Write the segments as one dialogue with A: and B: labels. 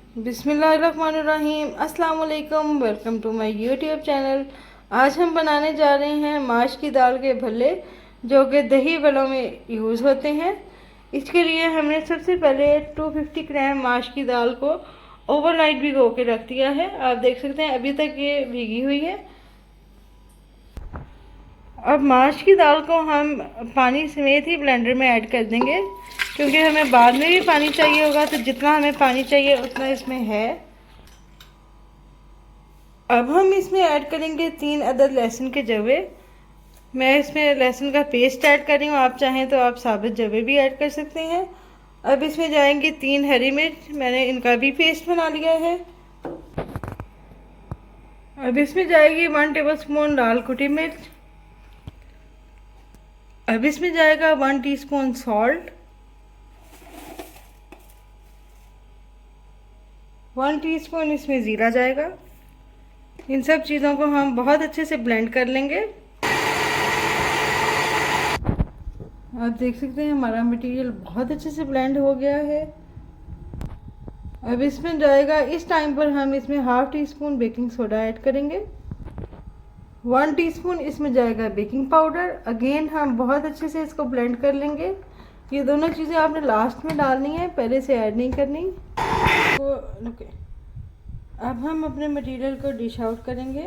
A: बिस्मिल्लाहिर्रहमानिर्रहीम। अस्सलाम वालेकुम। Welcome to my YouTube channel. आज हम बनाने जा रहे हैं माश की दाल के भल्ले, जो कि दही भल्लों में यूज़ होते हैं। इसके लिए हमने सबसे पहले 250 ग्राम माश की दाल को ओवरनाइट भिगो के रख दिया है। आप देख सकते हैं अभी तक ये भीगी हुई है। अब माश की दाल को हम पानी समेत ही ब्लेंडर में ऐड कर देंगे, क्योंकि हमें बाद में भी पानी चाहिए होगा, तो जितना हमें पानी चाहिए उतना इसमें है। अब हम इसमें ऐड करेंगे 3 अदद लहसुन के जवे। मैं इसमें लहसुन का पेस्ट ऐड कर रही हूँ, आप चाहें तो आप साबुत जवे भी ऐड कर सकते हैं। अब इसमें जाएंगी 3 हरी मिर्च, मैंने इनका भी पेस्ट बना लिया है। अब इसमें जाएगी 1 टेबल स्पून लाल कुटी मिर्च। अब इसमें जाएगा 1 टीस्पून सॉल्ट, 1 टीस्पून इसमें ज़ीरा जाएगा। इन सब चीज़ों को हम बहुत अच्छे से ब्लेंड कर लेंगे। आप देख सकते हैं हमारा मटेरियल बहुत अच्छे से ब्लेंड हो गया है। अब इसमें जाएगा, इस टाइम पर हम इसमें half tea spoon baking soda add करेंगे। 1 टीस्पून इसमें जाएगा बेकिंग पाउडर। अगेन हम बहुत अच्छे से इसको ब्लेंड कर लेंगे। ये दोनों चीज़ें आपने लास्ट में डालनी है, पहले से ऐड नहीं करनी। अब हम अपने मटेरियल को डिश आउट करेंगे।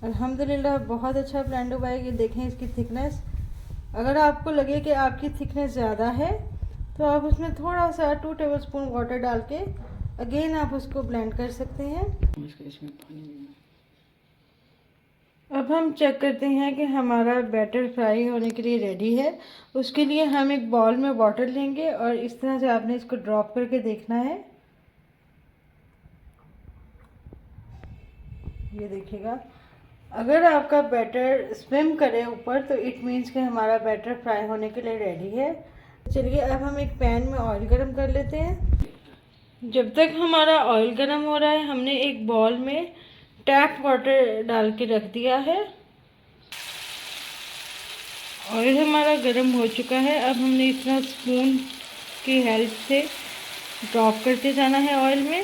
A: अल्हम्दुलिल्लाह बहुत अच्छा ब्लेंड हुआ है। ये देखें इसकी थिकनेस। अगर आपको लगे कि आपकी थिकनेस ज़्यादा है तो आप उसमें थोड़ा सा 2 टेबल स्पून वाटर डाल के अगेन आप उसको ब्लेंड कर सकते हैं। अब हम चेक करते हैं कि हमारा बैटर फ्राई होने के लिए रेडी है। उसके लिए हम एक बाउल में वाटर लेंगे और इस तरह से आपने इसको ड्रॉप करके देखना है। ये देखिएगा, अगर आपका बैटर स्विम करे ऊपर तो इट मीन्स कि हमारा बैटर फ्राई होने के लिए रेडी है। चलिए अब हम एक पैन में ऑयल गरम कर लेते हैं। जब तक हमारा ऑयल गरम हो रहा है, हमने एक बाउल में टैप वाटर डाल के रख दिया है। ऑयल हमारा गरम हो चुका है। अब हमने इस तरह स्पून की हेल्प से ड्रॉप करते जाना है ऑयल में।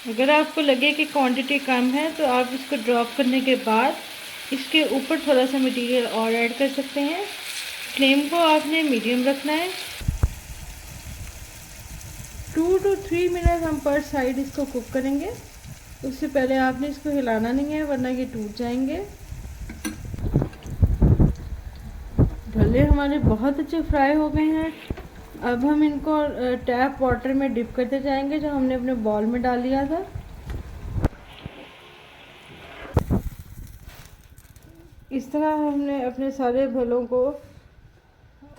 A: अगर आपको लगे कि क्वांटिटी कम है तो आप इसको ड्रॉप करने के बाद इसके ऊपर थोड़ा सा मटेरियल और ऐड कर सकते हैं। फ्लेम को आपने मीडियम रखना है। 2 to 3 मिनट हम पर साइड इसको कुक करेंगे। उससे पहले आपने इसको हिलाना नहीं है, वरना ये टूट जाएंगे। भल्ले हमारे बहुत अच्छे फ्राई हो गए हैं। अब हम इनको टैप वाटर में डिप करते जाएंगे, जो हमने अपने बॉल में डाल लिया था। इस तरह हमने अपने सारे भल्लों को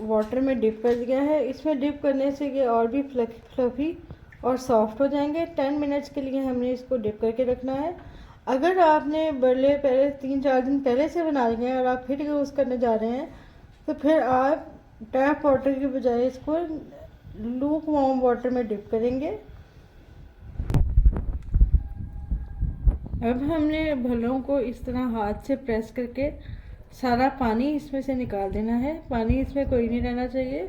A: वाटर में डिप कर दिया है। इसमें डिप करने से ये और भी फ्लफी और सॉफ्ट हो जाएंगे। 10 मिनट्स के लिए हमने इसको डिप करके रखना है। अगर आपने भल्ले पहले 3-4 दिन पहले से बना लिए हैं और आप फिर यूज़ करने जा रहे हैं, तो फिर आप टैप वाटर की बजाय इसको लूक वार्म वाटर में डिप करेंगे। अब हमने भल्लों को इस तरह हाथ से प्रेस करके सारा पानी इसमें से निकाल देना है। पानी इसमें कोई नहीं रहना चाहिए,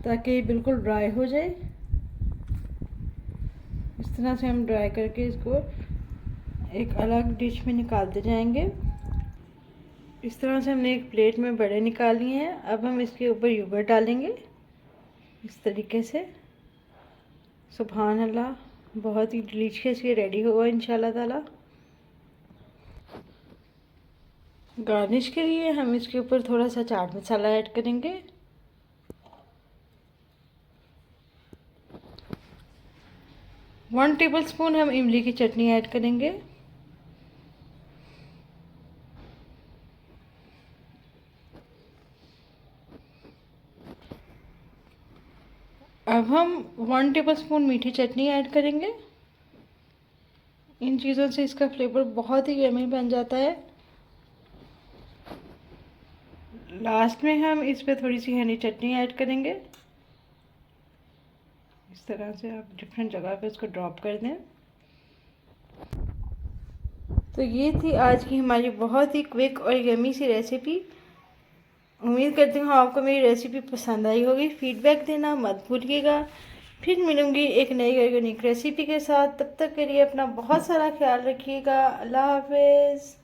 A: ताकि बिल्कुल ड्राई हो जाए। इस तरह से हम ड्राई करके इसको एक अलग डिश में निकालते जाएंगे। इस तरह से हमने एक प्लेट में बड़े निकाल लिए हैं। अब हम इसके ऊपर योगर्ट डालेंगे इस तरीके से। सुभान अल्लाह, बहुत ही डिलीशियस ये रेडी होगा इंशाल्लाह ताला। गार्निश के लिए हम इसके ऊपर थोड़ा सा चाट मसाला ऐड करेंगे। वन टेबल स्पून हम इमली की चटनी ऐड करेंगे। अब हम 1 टेबल स्पून मीठी चटनी ऐड करेंगे। इन चीज़ों से इसका फ्लेवर बहुत ही यमी बन जाता है। लास्ट में हम इस पे थोड़ी सी हनी चटनी ऐड करेंगे। इस तरह से आप डिफरेंट जगह पे इसको ड्रॉप कर दें। तो ये थी आज की हमारी बहुत ही क्विक और यमी सी रेसिपी। उम्मीद करती हूँ आपको मेरी रेसिपी पसंद आई होगी। फीडबैक देना मत भूलिएगा। फिर मिलूंगी एक नई ऑर्गेनिक रेसिपी के साथ। तब तक के लिए अपना बहुत सारा ख्याल रखिएगा। अल्लाह हाफिज़।